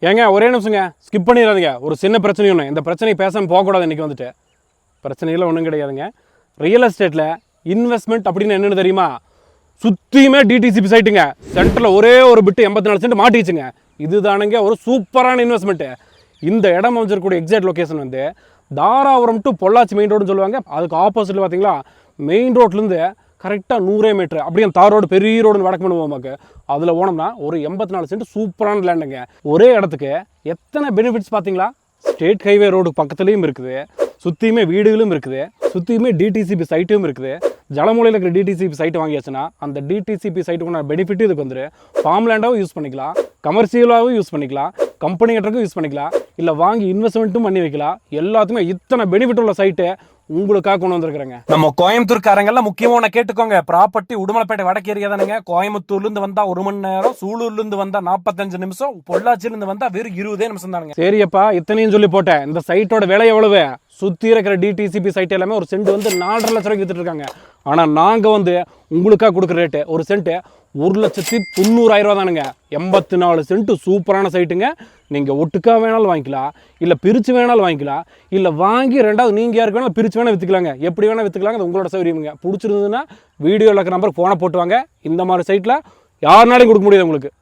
ஏங்க ஒரே நிமிஷங்க ஸ்கிப் பண்ணிடாதீங்க. ஒரு சின்ன பிரச்சனை ஒன்று, இந்த பிரச்சனை பேசாமல் போகக்கூடாது. இன்றைக்கி வந்துட்டு பிரச்சனையில் ஒன்றும் கிடையாதுங்க. ரியல் எஸ்டேட்டில் இன்வெஸ்ட்மெண்ட் அப்படின்னு என்னென்னு தெரியுமா? சுற்றியுமே டிடிசிபி சைட்டுங்க. சென்டரில் ஒரே ஒரு பிட்டு 84 சென்ட் மாட்டிச்சுங்க. இதுதானுங்க ஒரு சூப்பரான இன்வெஸ்ட்மெண்ட்டு. இந்த இடம் அமைச்சிருக்கக்கூடிய எக்ஸாக்ட் லொக்கேஷன் வந்து தாராபுரம் டு பொள்ளாச்சி மெயின் ரோடுன்னு சொல்லுவாங்க. அதுக்கு ஆப்போசிட்டில் பார்த்தீங்களா மெயின் ரோட்லேருந்து கரெக்டாக 100 மீட்டர் அப்படியே தார் ரோடு பெரிய ரோடுன்னு வடக்கு பண்ணுவோமாக்கு அதில் போனோம்னா ஒரு 84 சென்ட் சூப்பரான லேண்டுங்க. ஒரே இடத்துக்கு எத்தனை பெனிஃபிட்ஸ் பார்த்தீங்களா? ஸ்டேட் ஹைவே ரோடு பக்கத்துலேயும் இருக்குது, சுற்றியுமே வீடுகளும் இருக்குது, சுற்றியுமே டிடிசிபி சைட்டும் இருக்குது. ஜலமூலையில் இருக்கிற டிடிசிபி சைட்டு வாங்கியாச்சுன்னா அந்த டிடிசிபி சைட்டுக்குள்ள பெனிஃபிட் இதுக்கு வந்துரு. ஃபார்ம் லேண்டாகவும் யூஸ் பண்ணிக்கலாம், கமர்ஷியலாகவும் யூஸ் பண்ணிக்கலாம், கம்பெனி கட்டுறதுக்கும் யூஸ் பண்ணிக்கலாம், இல்லை வாங்கி இன்வெஸ்ட்மெண்ட்டும் பண்ணி வைக்கலாம். எல்லாத்துக்குமே இத்தனை பெனிஃபிட் உள்ள சைட்டு உங்களுக்காக கொண்டு வந்திருக்கிறேங்க. நம்ம கோயம்புத்தூர்காரங்கெல்லாம் முக்கியமான கேட்டுக்கோங்க. ப்ராப்பர்ட்டி உடுமலைப்பேட்டை வடக்கு ஏரியா தானுங்க. கோயம்புத்தூர்லேருந்து வந்தா 1 மணி நேரம், சூலூர்லேருந்து வந்தா 45 நிமிஷம், பொள்ளாச்சியிலேருந்து வந்தா வெறும் 20 நிமிஷம் தானுங்க. சரியப்பா, இத்தனையும் சொல்லி போட்டேன். இந்த சைட்டோட விலை எவ்வளவு? சுற்றி இருக்கிற டிடிசிபி சைட் எல்லாமே ஒரு சென்ட் வந்து 4.5 லட்ச ரூபாய்க்கு வித்துட்டு இருக்காங்க. ஆனால் நாங்கள் வந்து உங்களுக்காக கொடுக்குற ரேட்டு ஒரு சென்ட்டு 1,90,000 ரூபா தானுங்க. 84 சென்ட் சூப்பரான சைட்டுங்க. நீங்கள் ஒட்டுக்கா வேணாலும் வாங்கிக்கலாம், இல்லை பிரித்து வேணாலும் வாங்கிக்கலாம், இல்லை வாங்கி ரெண்டாவது நீங்கள் யாருக்கு வேணாலும் பிரித்து வேணால் விற்றுக்கலாங்க. எப்படி வேணால் விற்றுக்கலாங்க, அது உங்களோட சௌகரியமுங்க. பிடிச்சிருந்ததுன்னா வீடியோவில் இருக்கிற நம்பருக்கு ஃபோனை போட்டு வாங்க. இந்த மாதிரி சைட்டில் யாருனாலையும் கொடுக்க முடியாது உங்களுக்கு.